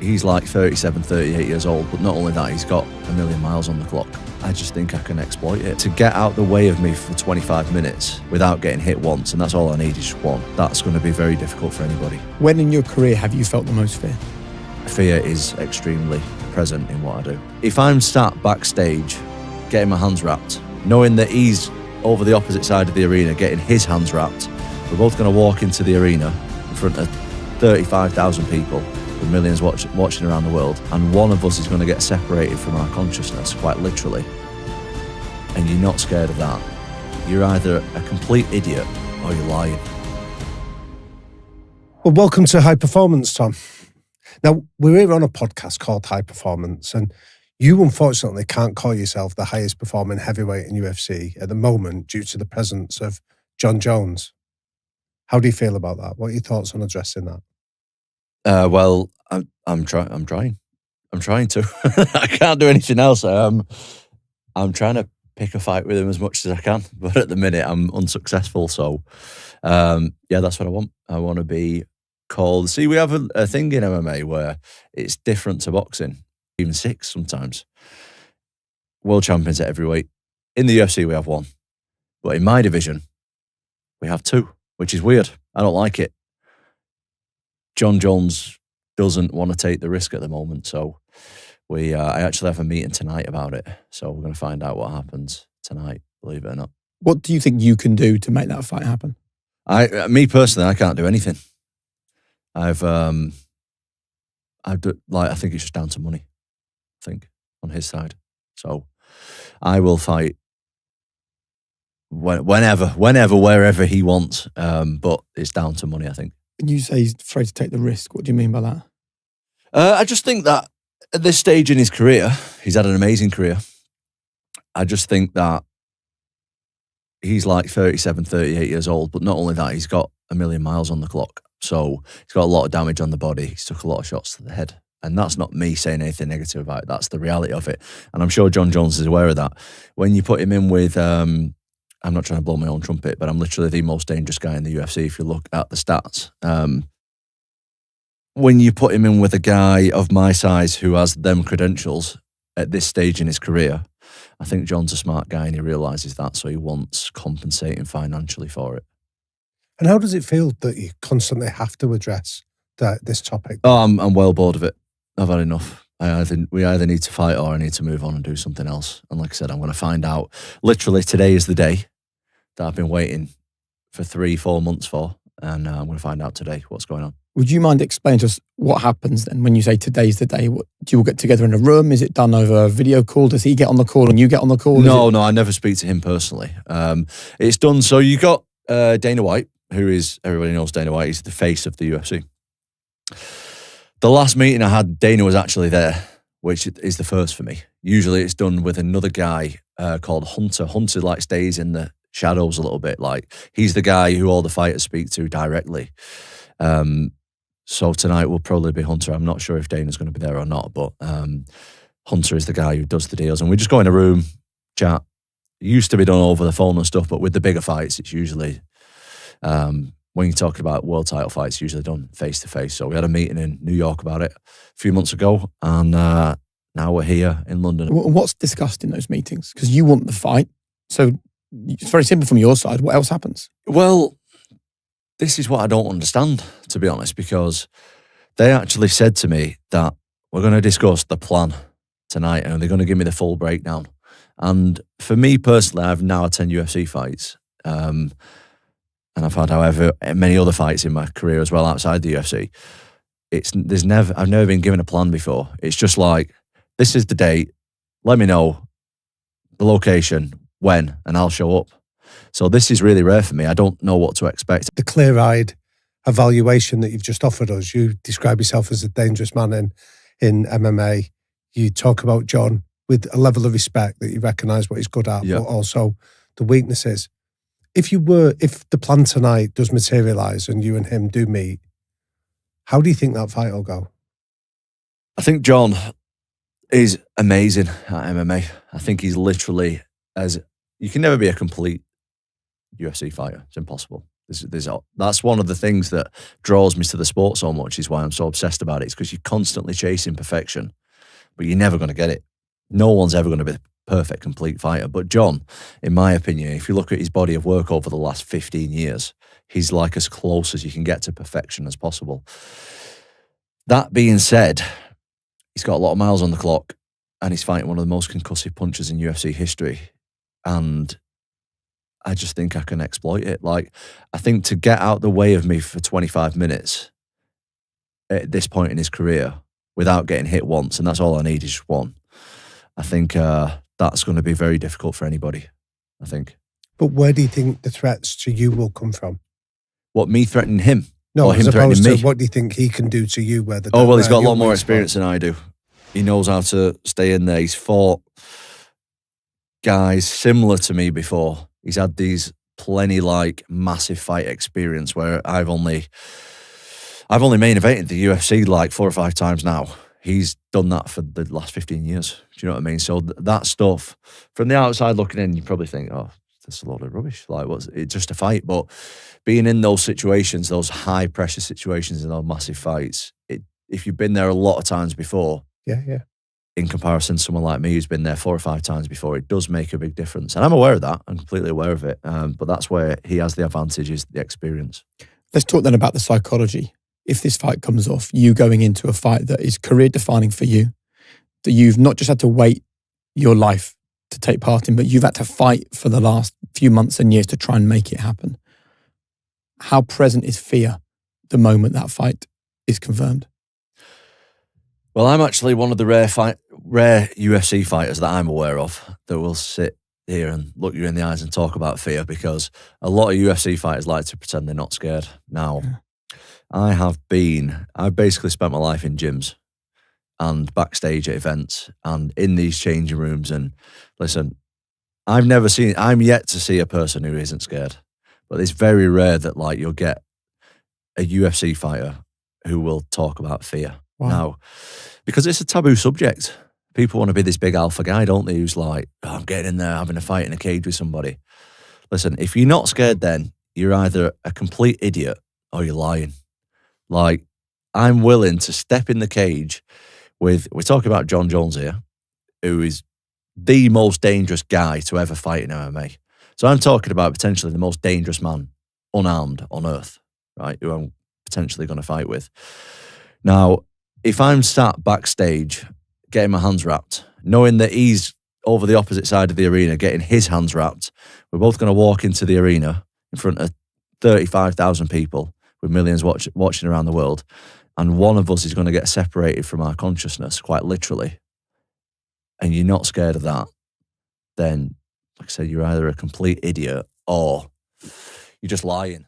He's like 37, 38 years old, but not only that, he's got a million miles on the clock. I just think I can exploit it. To get out the way of me for 25 minutes without getting hit once, and that's all I need is one, that's going to be very difficult for anybody. When in your career have you felt the most fear? Fear is extremely present in what I do. If I'm sat backstage, getting my hands wrapped, knowing that he's over the opposite side of the arena getting his hands wrapped, we're both going to walk into the arena in front of 35,000 people, with millions watching around the world, and one of us is going to get separated from our consciousness, quite literally, and you're not scared of that, you're either a complete idiot or you're lying. Well, welcome to High Performance, Tom. Now, we're here on a podcast called High Performance, and you unfortunately can't call yourself the highest performing heavyweight in UFC at the moment due to the presence of Jon Jones. How do you feel about that? What are your thoughts on addressing that? Well, I'm trying. I'm trying to. I can't do anything else. I'm trying to pick a fight with him as much as I can, but at the minute I'm unsuccessful. So, yeah, that's what I want. I want to be called. See, we have a thing in MMA where it's different to boxing, even 6 sometimes. World champions at every weight. In the UFC, we have 1, but in my division, we have 2, which is weird. I don't like it. Jon Jones doesn't want to take the risk at the moment, so I actually have a meeting tonight about it. So we're going to find out what happens tonight, believe it or not. What do you think you can do to make that fight happen? Me personally, I can't do anything. I think it's just down to money. I think on his side, so I will fight whenever, wherever he wants. But it's down to money, I think. When you say he's afraid to take the risk, what do you mean by that? I just think that at this stage in his career, he's had an amazing career. I just think that he's like 37, 38 years old, but not only that, he's got a million miles on the clock. So he's got a lot of damage on the body. He's took a lot of shots to the head. And that's not me saying anything negative about it. That's the reality of it. And I'm sure Jon Jones is aware of that. When you put him in with, I'm not trying to blow my own trumpet, but I'm literally the most dangerous guy in the UFC if you look at the stats. When you put him in with a guy of my size who has them credentials at this stage in his career, I think Jon's a smart guy and he realises that, so he wants compensating financially for it. And how does it feel that you constantly have to address this topic? Oh, I'm well bored of it. I've had enough. We either need to fight or I need to move on and do something else. And like I said, I'm going to find out. Literally, today is the day that I've been waiting for 3-4 months for. And I'm going to find out today what's going on. Would you mind explaining to us what happens then when you say today's the day? Do you all get together in a room? Is it done over a video call? Does he get on the call and you get on the call? No, I never speak to him personally. It's done. So you got Dana White, who is, everybody knows Dana White. He's the face of the UFC. The last meeting I had, Dana was actually there, which is the first for me. Usually it's done with another guy called Hunter. Hunter stays in the shadows a little bit. He's the guy who all the fighters speak to directly. So tonight will probably be Hunter. I'm not sure if Dana's going to be there or not, but Hunter is the guy who does the deals. And we just go in a room, chat. It used to be done over the phone and stuff, but with the bigger fights, it's usually... when you're talking about world title fights, it's usually done face to face. So we had a meeting in New York about it a few months ago, and now we're here in London. What's discussed in those meetings? Because you want the fight, so it's very simple from your side. What else happens? Well, this is what I don't understand, to be honest, because they actually said to me that we're going to discuss the plan tonight, and they're going to give me the full breakdown. And for me personally, I've now had 10 UFC fights. And I've had however many other fights in my career as well outside the UFC. I've never been given a plan before. It's just like, this is the date, let me know the location, when, and I'll show up. So this is really rare for me. I don't know what to expect. The clear-eyed evaluation that you've just offered us, you describe yourself as a dangerous man in MMA. You talk about Jon with a level of respect that you recognise what he's good at, but also the weaknesses. If the plan tonight does materialise and you and him do meet, how do you think that fight will go? I think Jon is amazing at MMA. I think he's literally you can never be a complete UFC fighter. It's impossible. That's one of the things that draws me to the sport so much, is why I'm so obsessed about it. It's because you're constantly chasing perfection, but you're never going to get it. No one's ever going to be the perfect, complete fighter. But Jon, in my opinion, if you look at his body of work over the last 15 years, he's like as close as you can get to perfection as possible. That being said, he's got a lot of miles on the clock, and he's fighting one of the most concussive punchers in UFC history. And I just think I can exploit it. Like, I think to get out the way of me for 25 minutes at this point in his career without getting hit once, and that's all I need is just one, I think that's going to be very difficult for anybody, I think. But where do you think the threats to you will come from? What, me threatening him? No, or him as threatening opposed to me? What do you think he can do to you? He's got a lot more experience than I do. He knows how to stay in there. He's fought guys similar to me before. He's had these plenty massive fight experience where I've only main evented the UFC like 4 or 5 times now. He's done that for the last 15 years. Do you know what I mean? So that stuff, from the outside looking in, you probably think, oh, that's a load of rubbish. Like, what's it? Just a fight. But being in those situations, those high pressure situations and those massive fights, if you've been there a lot of times before, yeah, in comparison to someone like me who's been there 4 or 5 times before, it does make a big difference. And I'm aware of that. I'm completely aware of it. But that's where he has the advantage, is the experience. Let's talk then about the psychology. If this fight comes off, you going into a fight that is career defining for you, that you've not just had to wait your life to take part in, but you've had to fight for the last few months and years to try and make it happen. How present is fear the moment that fight is confirmed? Well, I'm actually one of the rare UFC fighters that I'm aware of that will sit here and look you in the eyes and talk about fear, because a lot of UFC fighters like to pretend they're not scared. Now, I've basically spent my life in gyms and backstage at events and in these changing rooms. And listen, I'm yet to see a person who isn't scared. But it's very rare that you'll get a UFC fighter who will talk about fear. Wow. Now, because it's a taboo subject. People want to be this big alpha guy, don't they? Who's like, oh, I'm getting in there, having a fight in a cage with somebody. Listen, if you're not scared, then you're either a complete idiot or you're lying. Like, I'm willing to step in the cage we're talking about Jon Jones here, who is the most dangerous guy to ever fight in MMA. So I'm talking about potentially the most dangerous man, unarmed, on earth, right, who I'm potentially going to fight with. Now, if I'm sat backstage getting my hands wrapped, knowing that he's over the opposite side of the arena getting his hands wrapped, we're both going to walk into the arena in front of 35,000 people with millions watching around the world, and one of us is going to get separated from our consciousness, quite literally, and you're not scared of that, then, like I said, you're either a complete idiot or you're just lying.